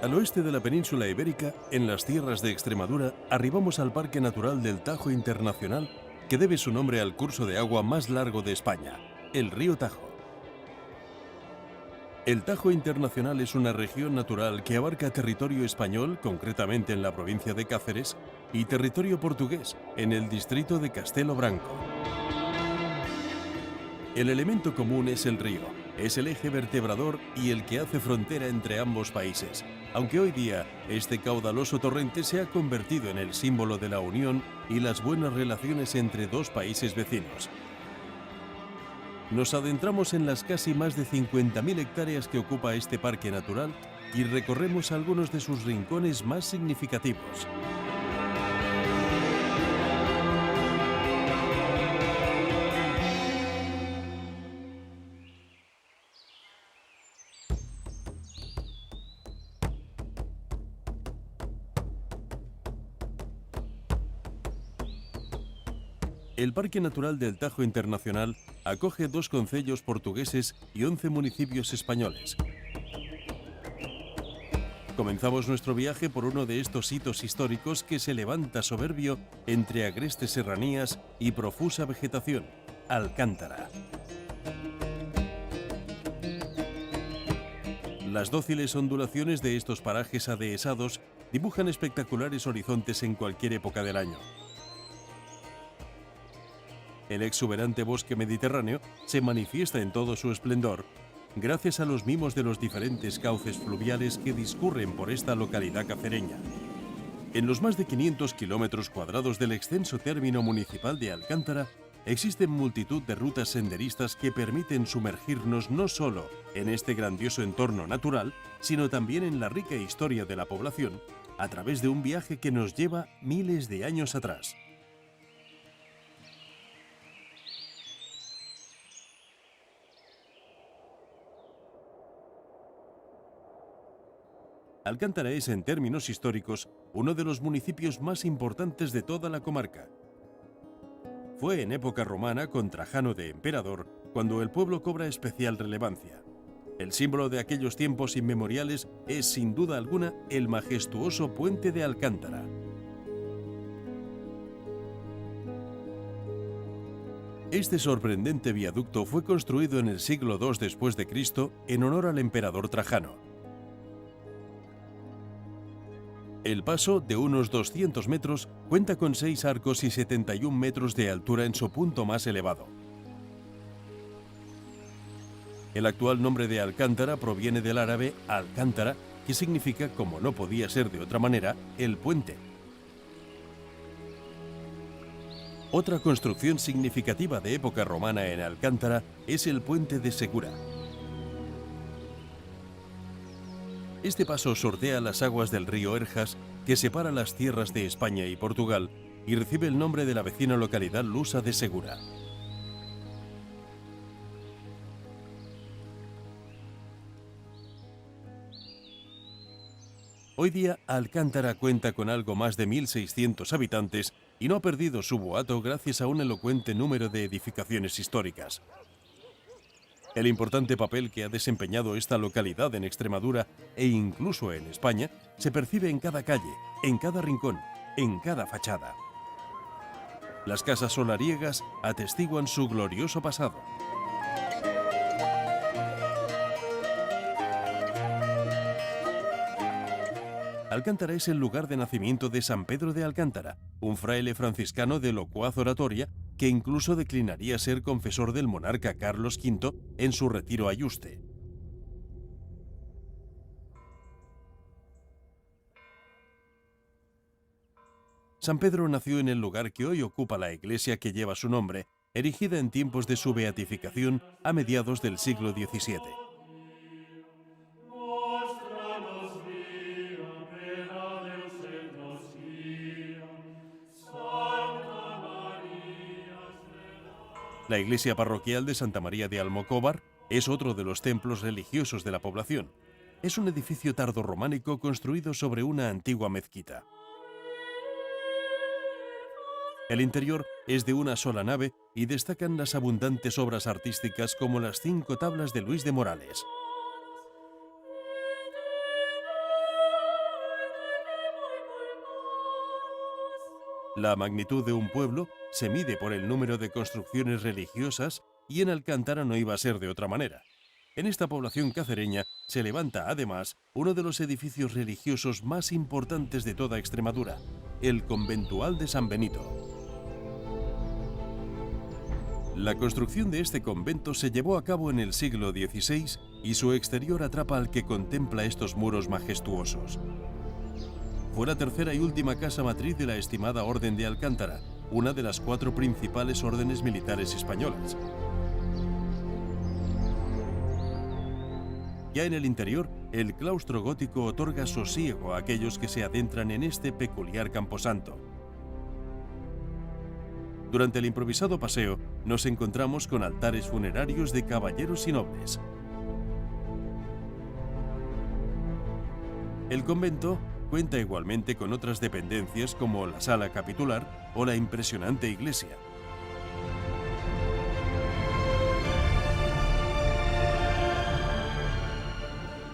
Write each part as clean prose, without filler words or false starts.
Al oeste de la península ibérica, en las tierras de Extremadura, arribamos al Parque Natural del Tajo Internacional, que debe su nombre al curso de agua más largo de España, el río Tajo. El Tajo Internacional es una región natural que abarca territorio español, concretamente en la provincia de Cáceres, y territorio portugués, en el distrito de Castelo Branco. El elemento común es el río, es el eje vertebrador y el que hace frontera entre ambos países, aunque hoy día este caudaloso torrente se ha convertido en el símbolo de la unión y las buenas relaciones entre dos países vecinos. Nos adentramos en las casi más de 50.000 hectáreas que ocupa este parque natural y recorremos algunos de sus rincones más significativos. El Parque Natural del Tajo Internacional acoge 2 concellos portugueses y 11 municipios españoles. Comenzamos nuestro viaje por uno de estos hitos históricos que se levanta soberbio entre agrestes serranías y profusa vegetación, Alcántara. Las dóciles ondulaciones de estos parajes adehesados dibujan espectaculares horizontes en cualquier época del año. El exuberante bosque mediterráneo se manifiesta en todo su esplendor gracias a los mimos de los diferentes cauces fluviales que discurren por esta localidad cacereña. En los más de 500 kilómetros cuadrados del extenso término municipal de Alcántara, existen multitud de rutas senderistas que permiten sumergirnos no solo en este grandioso entorno natural, sino también en la rica historia de la población, a través de un viaje que nos lleva miles de años atrás. Alcántara es, en términos históricos, uno de los municipios más importantes de toda la comarca. Fue en época romana, con Trajano de emperador, cuando el pueblo cobra especial relevancia. El símbolo de aquellos tiempos inmemoriales es, sin duda alguna, el majestuoso puente de Alcántara. Este sorprendente viaducto fue construido en el siglo II después de Cristo en honor al emperador Trajano. El paso, de unos 200 metros, cuenta con 6 arcos y 71 metros de altura en su punto más elevado. El actual nombre de Alcántara proviene del árabe Alcántara, que significa, como no podía ser de otra manera, el puente. Otra construcción significativa de época romana en Alcántara es el puente de Segura. Este paso sortea las aguas del río Erjas, que separa las tierras de España y Portugal, y recibe el nombre de la vecina localidad lusa de Segura. Hoy día, Alcántara cuenta con algo más de 1.600 habitantes y no ha perdido su boato gracias a un elocuente número de edificaciones históricas. El importante papel que ha desempeñado esta localidad en Extremadura e incluso en España se percibe en cada calle, en cada rincón, en cada fachada. Las casas solariegas atestiguan su glorioso pasado. Alcántara es el lugar de nacimiento de San Pedro de Alcántara, un fraile franciscano de locuaz oratoria que incluso declinaría ser confesor del monarca Carlos V en su retiro a Yuste. San Pedro nació en el lugar que hoy ocupa la iglesia que lleva su nombre, erigida en tiempos de su beatificación a mediados del siglo XVII. La iglesia parroquial de Santa María de Almocóvar es otro de los templos religiosos de la población. Es un edificio tardorrománico construido sobre una antigua mezquita. El interior es de una sola nave y destacan las abundantes obras artísticas como las 5 tablas de Luis de Morales. La magnitud de un pueblo se mide por el número de construcciones religiosas y en Alcántara no iba a ser de otra manera. En esta población cacereña se levanta además uno de los edificios religiosos más importantes de toda Extremadura, el conventual de San Benito. La construcción de este convento se llevó a cabo en el siglo XVI y su exterior atrapa al que contempla estos muros majestuosos. Fue la tercera y última casa matriz de la estimada Orden de Alcántara, una de las 4 principales órdenes militares españolas. Ya en el interior, el claustro gótico otorga sosiego a aquellos que se adentran en este peculiar camposanto. Durante el improvisado paseo, nos encontramos con altares funerarios de caballeros y nobles. El convento cuenta igualmente con otras dependencias como la sala capitular o la impresionante iglesia.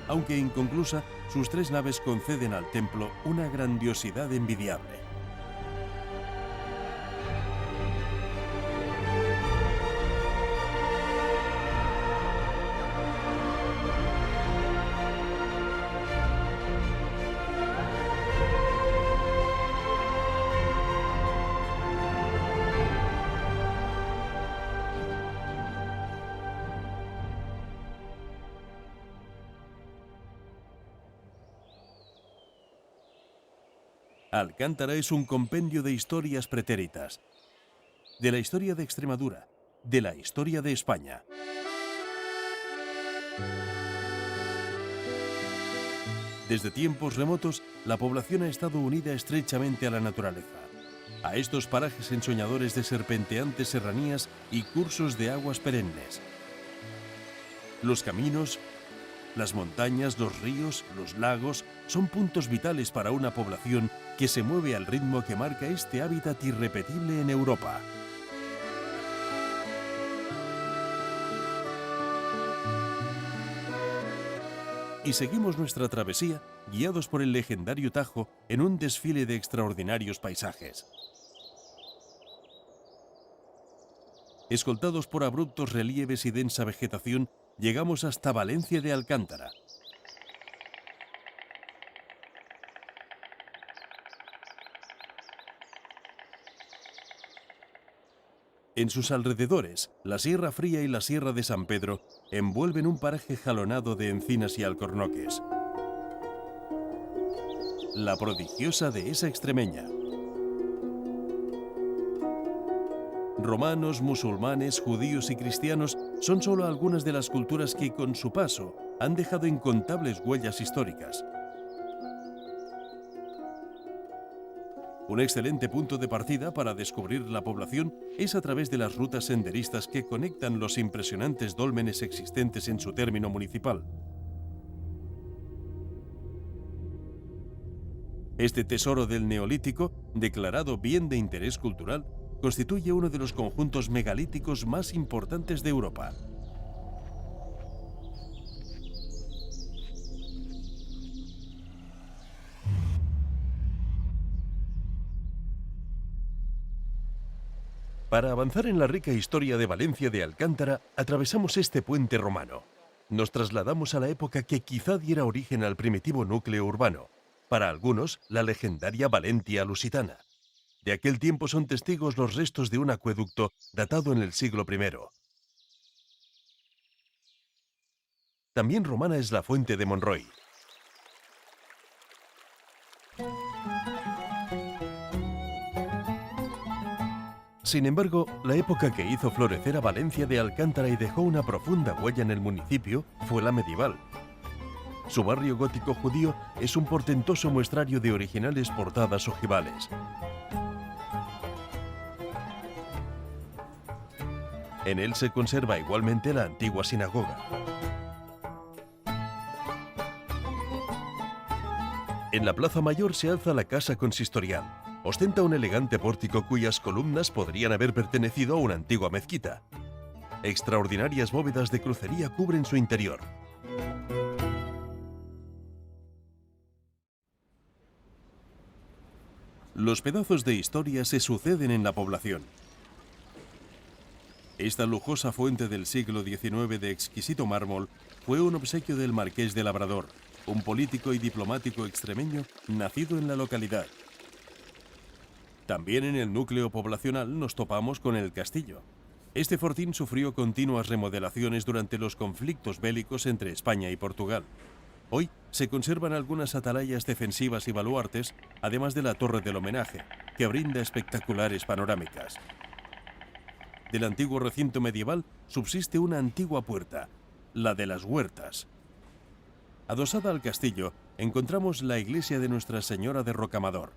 Aunque inconclusa, sus 3 naves conceden al templo una grandiosidad envidiable. Alcántara es un compendio de historias pretéritas, de la historia de Extremadura, de la historia de España. Desde tiempos remotos, la población ha estado unida estrechamente a la naturaleza, a estos parajes ensoñadores de serpenteantes serranías y cursos de aguas perennes. Los caminos, las montañas, los ríos, los lagos son puntos vitales para una población que se mueve al ritmo que marca este hábitat irrepetible en Europa. Y seguimos nuestra travesía guiados por el legendario Tajo en un desfile de extraordinarios paisajes. Escoltados por abruptos relieves y densa vegetación, llegamos hasta Valencia de Alcántara. En sus alrededores, la Sierra Fría y la Sierra de San Pedro envuelven un paraje jalonado de encinas y alcornoques. La prodigiosa dehesa extremeña. Romanos, musulmanes, judíos y cristianos son solo algunas de las culturas que, con su paso, han dejado incontables huellas históricas. Un excelente punto de partida para descubrir la población es a través de las rutas senderistas que conectan los impresionantes dólmenes existentes en su término municipal. Este tesoro del Neolítico, declarado bien de interés cultural, constituye uno de los conjuntos megalíticos más importantes de Europa. Para avanzar en la rica historia de Valencia de Alcántara, atravesamos este puente romano. Nos trasladamos a la época que quizá diera origen al primitivo núcleo urbano, para algunos la legendaria Valentia lusitana. De aquel tiempo son testigos los restos de un acueducto datado en el siglo I. También romana es la fuente de Monroy. Sin embargo, la época que hizo florecer a Valencia de Alcántara y dejó una profunda huella en el municipio fue la medieval. Su barrio gótico judío es un portentoso muestrario de originales portadas ojivales. En él se conserva igualmente la antigua sinagoga. En la Plaza Mayor se alza la casa consistorial. Ostenta un elegante pórtico cuyas columnas podrían haber pertenecido a una antigua mezquita. Extraordinarias bóvedas de crucería cubren su interior. Los pedazos de historia se suceden en la población. Esta lujosa fuente del siglo XIX de exquisito mármol fue un obsequio del Marqués de Labrador, un político y diplomático extremeño nacido en la localidad. También en el núcleo poblacional nos topamos con el castillo. Este fortín sufrió continuas remodelaciones durante los conflictos bélicos entre España y Portugal. Hoy se conservan algunas atalayas defensivas y baluartes, además de la torre del homenaje, que brinda espectaculares panorámicas. Del antiguo recinto medieval subsiste una antigua puerta, la de las Huertas. Adosada al castillo, encontramos la iglesia de Nuestra Señora de Rocamador.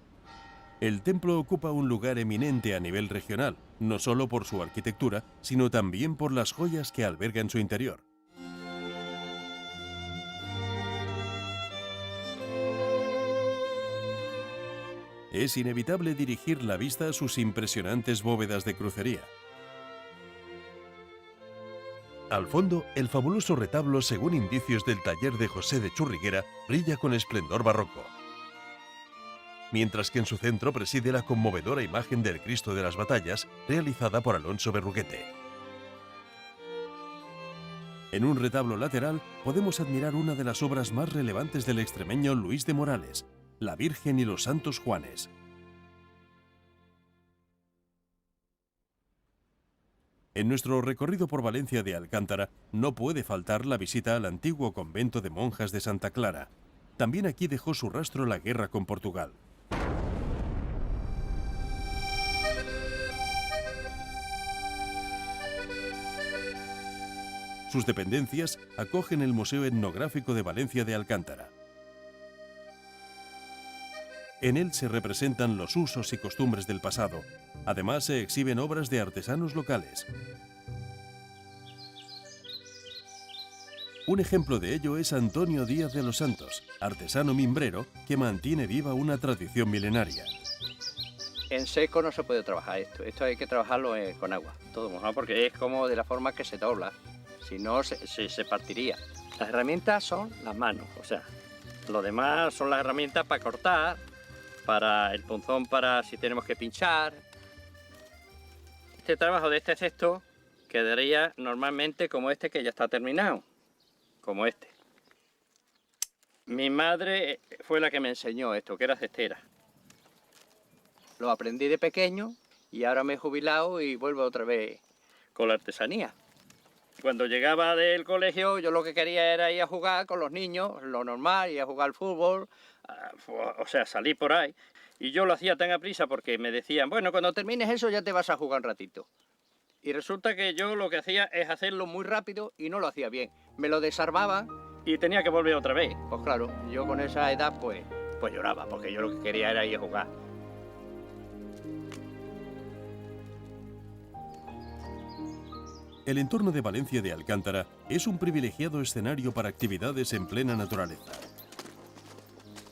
El templo ocupa un lugar eminente a nivel regional, no solo por su arquitectura, sino también por las joyas que alberga en su interior. Es inevitable dirigir la vista a sus impresionantes bóvedas de crucería. Al fondo, el fabuloso retablo, según indicios del taller de José de Churriguera, brilla con esplendor barroco. Mientras que en su centro preside la conmovedora imagen del Cristo de las Batallas, realizada por Alonso Berruguete. En un retablo lateral podemos admirar una de las obras más relevantes del extremeño Luis de Morales, la Virgen y los Santos Juanes. En nuestro recorrido por Valencia de Alcántara no puede faltar la visita al antiguo convento de monjas de Santa Clara. También aquí dejó su rastro la guerra con Portugal. Sus dependencias acogen el Museo Etnográfico de Valencia de Alcántara. En él se representan los usos y costumbres del pasado. Además, se exhiben obras de artesanos locales. Un ejemplo de ello es Antonio Díaz de los Santos, artesano mimbrero que mantiene viva una tradición milenaria. En seco no se puede trabajar esto. Esto hay que trabajarlo con agua, todo mojado, porque es como de la forma que se dobla. Si no, se partiría. Las herramientas son las manos, o sea, lo demás son las herramientas para cortar, para el punzón, para si tenemos que pinchar. Este trabajo de este cesto quedaría normalmente como este que ya está terminado, como este. Mi madre fue la que me enseñó esto, que era cestera. Lo aprendí de pequeño y ahora me he jubilado y vuelvo otra vez con la artesanía. Cuando llegaba del colegio yo lo que quería era ir a jugar con los niños, lo normal, ir a jugar al fútbol, o sea, salir por ahí. Y yo lo hacía tan a prisa porque me decían, bueno, cuando termines eso ya te vas a jugar un ratito. Y resulta que yo lo que hacía es hacerlo muy rápido y no lo hacía bien. Me lo desarmaban y tenía que volver otra vez. Pues claro, yo con esa edad pues lloraba, porque yo lo que quería era ir a jugar. El entorno de Valencia de Alcántara es un privilegiado escenario para actividades en plena naturaleza.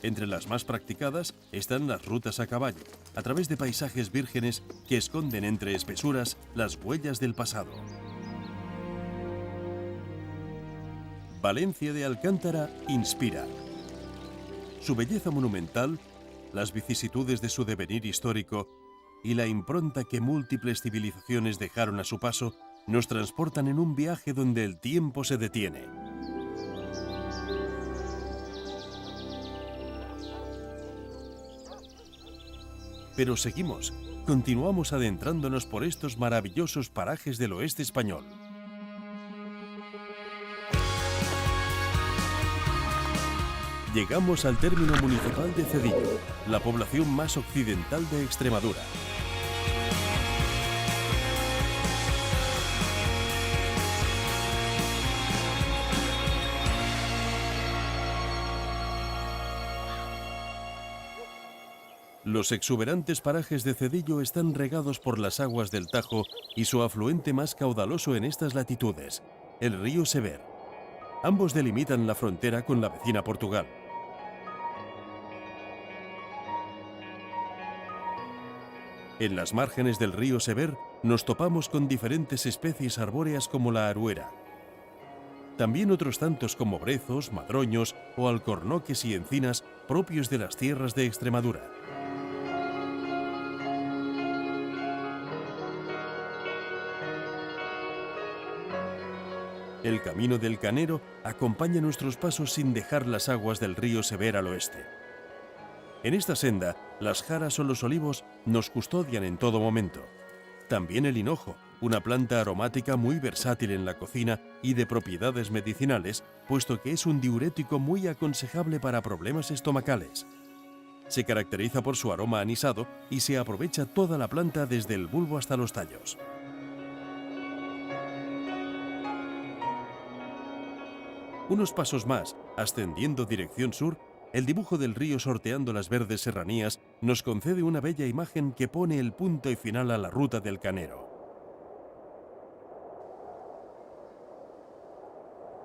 Entre las más practicadas están las rutas a caballo, a través de paisajes vírgenes que esconden entre espesuras las huellas del pasado. Valencia de Alcántara inspira. Su belleza monumental, las vicisitudes de su devenir histórico y la impronta que múltiples civilizaciones dejaron a su paso nos transportan en un viaje donde el tiempo se detiene. Pero seguimos, continuamos adentrándonos por estos maravillosos parajes del oeste español. Llegamos al término municipal de Cedillo, la población más occidental de Extremadura. Los exuberantes parajes de Cedillo están regados por las aguas del Tajo y su afluente más caudaloso en estas latitudes, el río Sever. Ambos delimitan la frontera con la vecina Portugal. En las márgenes del río Sever nos topamos con diferentes especies arbóreas como la aruera. También otros tantos como brezos, madroños o alcornoques y encinas propios de las tierras de Extremadura. El camino del Canero acompaña nuestros pasos sin dejar las aguas del río Sever al oeste. En esta senda, las jaras o los olivos nos custodian en todo momento. También el hinojo, una planta aromática muy versátil en la cocina y de propiedades medicinales, puesto que es un diurético muy aconsejable para problemas estomacales. Se caracteriza por su aroma anisado y se aprovecha toda la planta desde el bulbo hasta los tallos. Unos pasos más, ascendiendo dirección sur, el dibujo del río sorteando las verdes serranías nos concede una bella imagen que pone el punto y final a la ruta del Canero.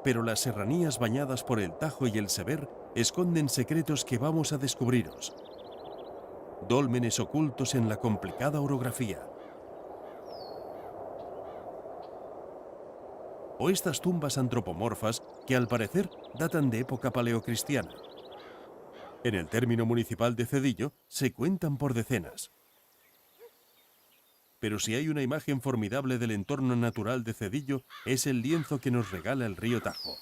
Pero las serranías bañadas por el Tajo y el Sever esconden secretos que vamos a descubriros. Dólmenes ocultos en la complicada orografía. O estas tumbas antropomorfas que al parecer datan de época paleocristiana. En el término municipal de Cedillo se cuentan por decenas. Pero si hay una imagen formidable del entorno natural de Cedillo, es el lienzo que nos regala el río Tajo.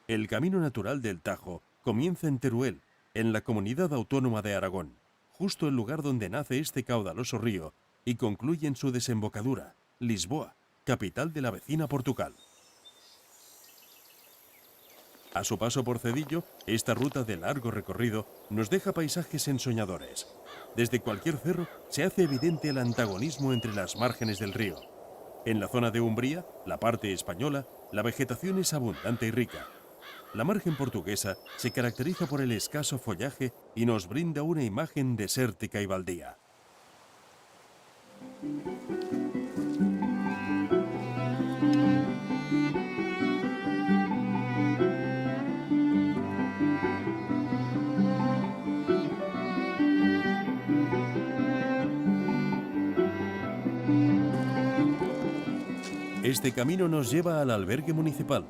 El camino natural del Tajo comienza en Teruel, en la comunidad autónoma de Aragón, justo el lugar donde nace este caudaloso río, y concluye en su desembocadura, Lisboa, capital de la vecina Portugal. A su paso por Cedillo, esta ruta de largo recorrido nos deja paisajes ensoñadores. Desde cualquier cerro se hace evidente el antagonismo entre las márgenes del río. En la zona de Umbría, la parte española, la vegetación es abundante y rica. La margen portuguesa se caracteriza por el escaso follaje y nos brinda una imagen desértica y baldía. Este camino nos lleva al albergue municipal.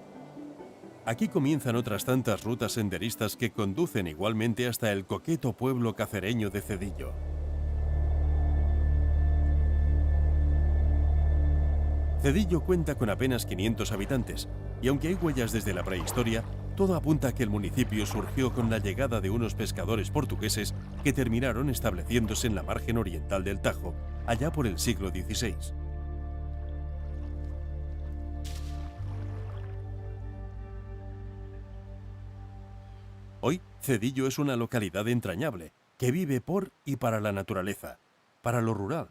Aquí comienzan otras tantas rutas senderistas que conducen igualmente hasta el coqueto pueblo cacereño de Cedillo. Cedillo cuenta con apenas 500 habitantes, y aunque hay huellas desde la prehistoria, todo apunta a que el municipio surgió con la llegada de unos pescadores portugueses que terminaron estableciéndose en la margen oriental del Tajo, allá por el siglo XVI. Hoy, Cedillo es una localidad entrañable, que vive por y para la naturaleza, para lo rural.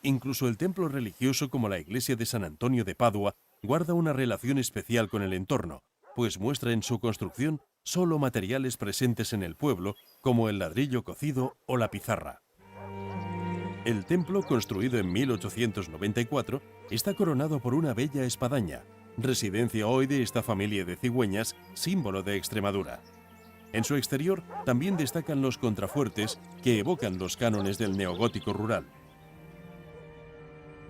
Incluso el templo religioso como la iglesia de San Antonio de Padua guarda una relación especial con el entorno, pues muestra en su construcción solo materiales presentes en el pueblo, como el ladrillo cocido o la pizarra. El templo, construido en 1894, está coronado por una bella espadaña, residencia hoy de esta familia de cigüeñas, símbolo de Extremadura. En su exterior también destacan los contrafuertes que evocan los cánones del neogótico rural.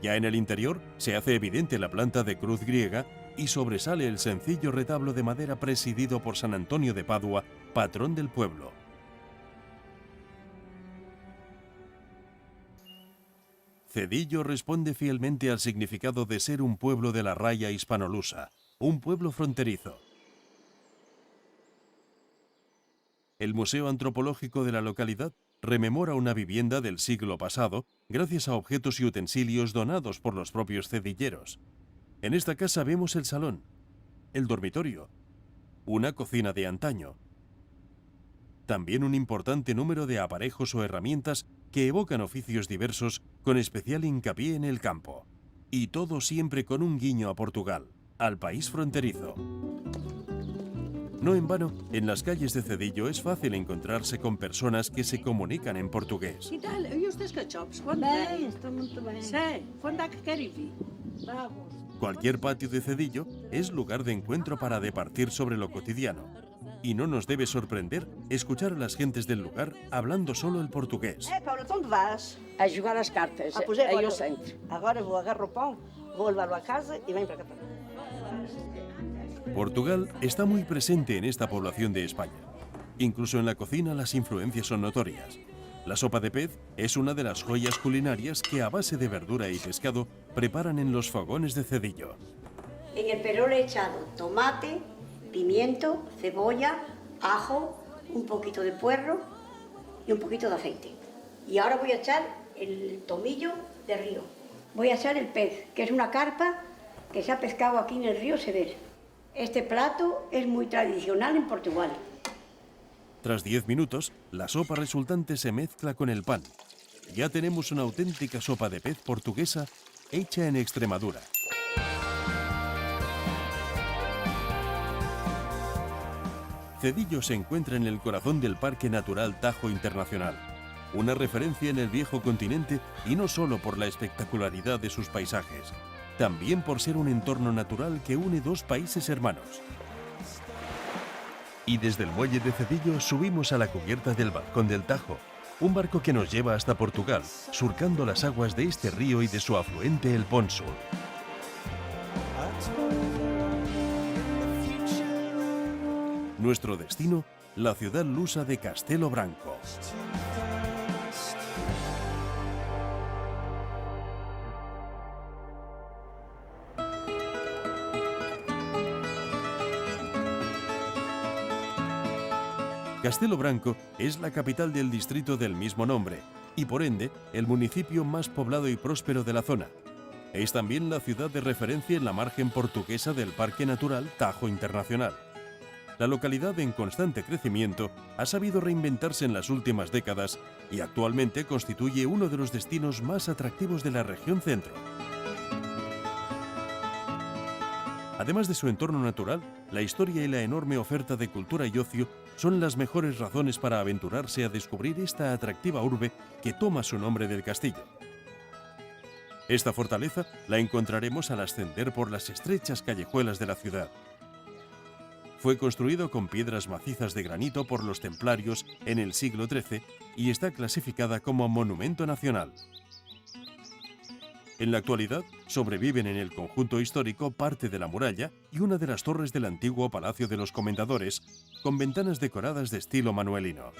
Ya en el interior se hace evidente la planta de cruz griega y sobresale el sencillo retablo de madera presidido por San Antonio de Padua, patrón del pueblo. Cedillo responde fielmente al significado de ser un pueblo de la raya hispanolusa, un pueblo fronterizo. El Museo Antropológico de la localidad rememora una vivienda del siglo pasado gracias a objetos y utensilios donados por los propios cedilleros. En esta casa vemos el salón, el dormitorio, una cocina de antaño. También un importante número de aparejos o herramientas que evocan oficios diversos con especial hincapié en el campo. Y todo siempre con un guiño a Portugal, al país fronterizo. No en vano, en las calles de Cedillo es fácil encontrarse con personas que se comunican en portugués. Que tal? E os teus cachopos? Quando Bem, estou muito bem. Sei. Quando é que querem vir? Vamos. Cualquier patio de Cedillo es lugar de encuentro para departir sobre lo cotidiano. Y no nos debe sorprender escuchar a las gentes del lugar hablando solo el portugués. Paulo, então onde vas? A jogar as cartas. Pois é, Aí agora, ao centro. agora vou agarrar o pão, vou levá-lo a casa e vem para cá. Portugal está muy presente en esta población de España. Incluso en la cocina las influencias son notorias. La sopa de pez es una de las joyas culinarias que a base de verdura y pescado preparan en los fogones de Cedillo. En el perol he echado tomate, pimiento, cebolla, ajo, un poquito de puerro y un poquito de aceite. Y ahora voy a echar el tomillo de río. Voy a echar el pez, que es una carpa que se ha pescado aquí en el río Ceder. Este plato es muy tradicional en Portugal. Tras 10 minutos, la sopa resultante se mezcla con el pan. Ya tenemos una auténtica sopa de pez portuguesa hecha en Extremadura. Cedillo se encuentra en el corazón del Parque Natural Tajo Internacional, una referencia en el viejo continente y no solo por la espectacularidad de sus paisajes, también por ser un entorno natural que une dos países hermanos. Y desde el muelle de Cedillo subimos a la cubierta del balcón del Tajo, un barco que nos lleva hasta Portugal, surcando las aguas de este río y de su afluente el Ponsul. Nuestro destino, la ciudad lusa de Castelo Branco. Castelo Branco es la capital del distrito del mismo nombre y, por ende, el municipio más poblado y próspero de la zona. Es también la ciudad de referencia en la margen portuguesa del Parque Natural Tajo Internacional. La localidad, en constante crecimiento, ha sabido reinventarse en las últimas décadas y actualmente constituye uno de los destinos más atractivos de la región centro. Además de su entorno natural, la historia y la enorme oferta de cultura y ocio son las mejores razones para aventurarse a descubrir esta atractiva urbe que toma su nombre del castillo. Esta fortaleza la encontraremos al ascender por las estrechas callejuelas de la ciudad. Fue construido con piedras macizas de granito por los templarios en el siglo XIII y está clasificada como Monumento Nacional. En la actualidad, sobreviven en el conjunto histórico parte de la muralla y una de las torres del antiguo Palacio de los Comendadores, con ventanas decoradas de estilo manuelino.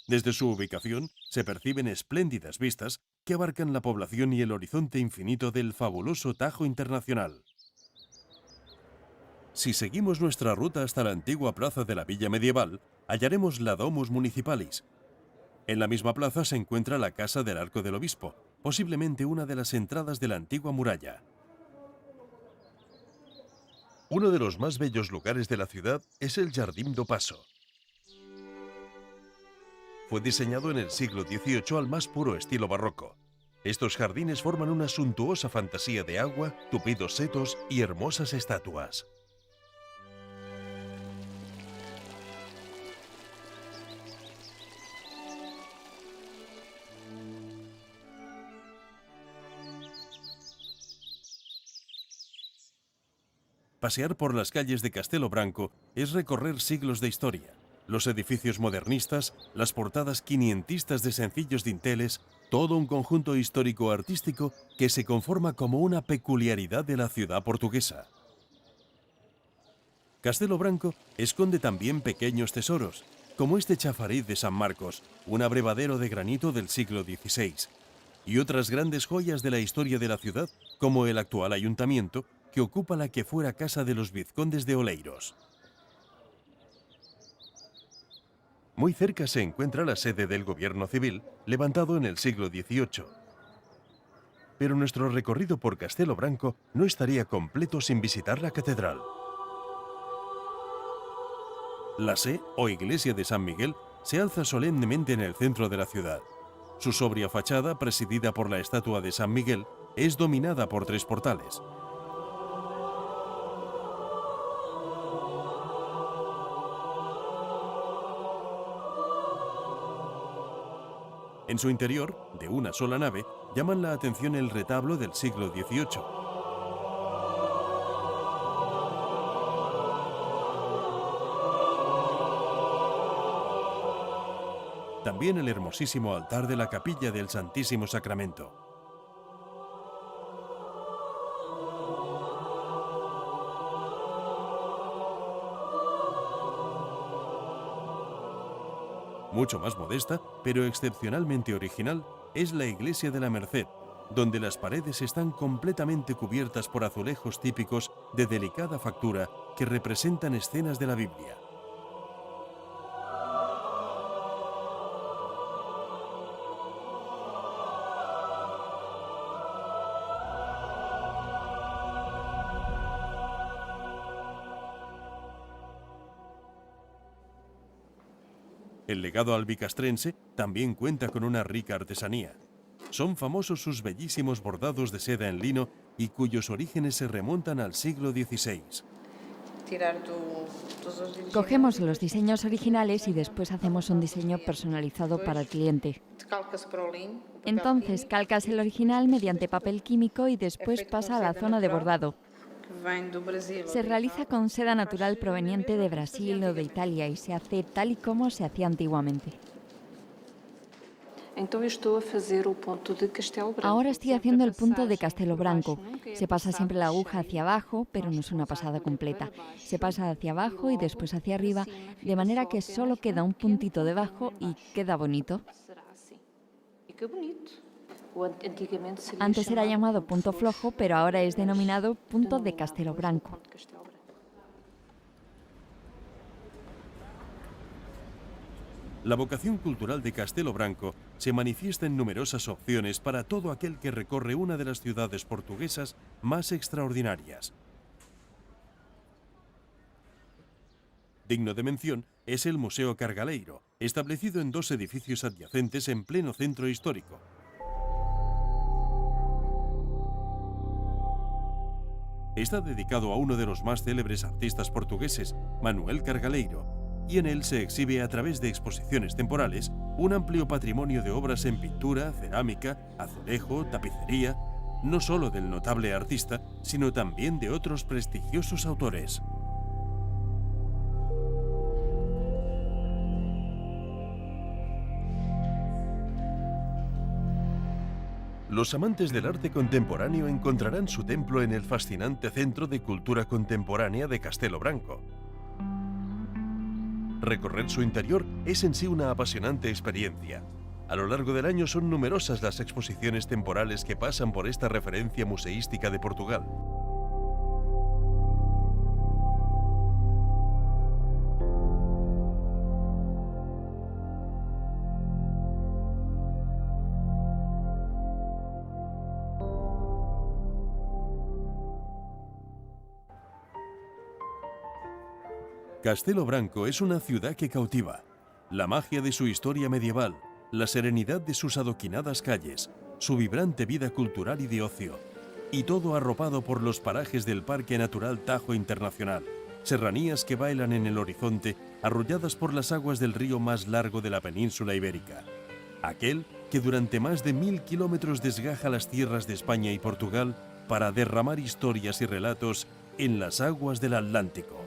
Desde su ubicación, se perciben espléndidas vistas que abarcan la población y el horizonte infinito del fabuloso Tajo Internacional. Si seguimos nuestra ruta hasta la antigua plaza de la Villa Medieval, hallaremos la Domus Municipalis. En la misma plaza se encuentra la Casa del Arco del Obispo, posiblemente una de las entradas de la antigua muralla. Uno de los más bellos lugares de la ciudad es el Jardín do Passo. Fue diseñado en el siglo XVIII al más puro estilo barroco. Estos jardines forman una suntuosa fantasía de agua, tupidos setos y hermosas estatuas. Pasear por las calles de Castelo Branco es recorrer siglos de historia. Los edificios modernistas, las portadas quinientistas de sencillos dinteles, todo un conjunto histórico-artístico que se conforma como una peculiaridad de la ciudad portuguesa. Castelo Branco esconde también pequeños tesoros, como este chafariz de San Marcos, un abrevadero de granito del siglo XVI, y otras grandes joyas de la historia de la ciudad, como el actual ayuntamiento, que ocupa la que fuera casa de los vizcondes de Oleiros. Muy cerca se encuentra la sede del gobierno civil, levantado en el siglo XVIII. Pero nuestro recorrido por Castelo Branco no estaría completo sin visitar la catedral. La sé, o iglesia de San Miguel, se alza solemnemente en el centro de la ciudad. Su sobria fachada, presidida por la estatua de San Miguel, es dominada por 3 portales. En su interior, de una sola nave, llaman la atención el retablo del siglo XVIII. También el hermosísimo altar de la capilla del Santísimo Sacramento. Mucho más modesta, pero excepcionalmente original, es la iglesia de la Merced, donde las paredes están completamente cubiertas por azulejos típicos de delicada factura que representan escenas de la Biblia. El legado albicastrense también cuenta con una rica artesanía. Son famosos sus bellísimos bordados de seda en lino y cuyos orígenes se remontan al siglo XVI. Cogemos los diseños originales y después hacemos un diseño personalizado para el cliente. Entonces calcas el original mediante papel químico y después pasa a la zona de bordado. Se realiza con seda natural proveniente de Brasil o de Italia y se hace tal y como se hacía antiguamente. Ahora estoy haciendo el punto de Castelo Branco. Se pasa siempre la aguja hacia abajo, pero no es una pasada completa. Se pasa hacia abajo y después hacia arriba, de manera que solo queda un puntito debajo y queda bonito. Antes era llamado punto flojo, pero ahora es denominado punto de Castelo Branco. La vocación cultural de Castelo Branco se manifiesta en numerosas opciones para todo aquel que recorre una de las ciudades portuguesas más extraordinarias. Digno de mención es el Museo Cargaleiro, establecido en 2 edificios adyacentes en pleno centro histórico. Está dedicado a uno de los más célebres artistas portugueses, Manuel Cargaleiro, y en él se exhibe a través de exposiciones temporales un amplio patrimonio de obras en pintura, cerámica, azulejo, tapicería, no solo del notable artista, sino también de otros prestigiosos autores. Los amantes del arte contemporáneo encontrarán su templo en el fascinante Centro de Cultura Contemporánea de Castelo Branco. Recorrer su interior es en sí una apasionante experiencia. A lo largo del año son numerosas las exposiciones temporales que pasan por esta referencia museística de Portugal. Castelo Branco es una ciudad que cautiva. La magia de su historia medieval, la serenidad de sus adoquinadas calles, su vibrante vida cultural y de ocio, y todo arropado por los parajes del Parque Natural Tajo Internacional, serranías que bailan en el horizonte, arrolladas por las aguas del río más largo de la península ibérica, aquel que durante más de 1000 kilómetros desgaja las tierras de España y Portugal para derramar historias y relatos en las aguas del Atlántico.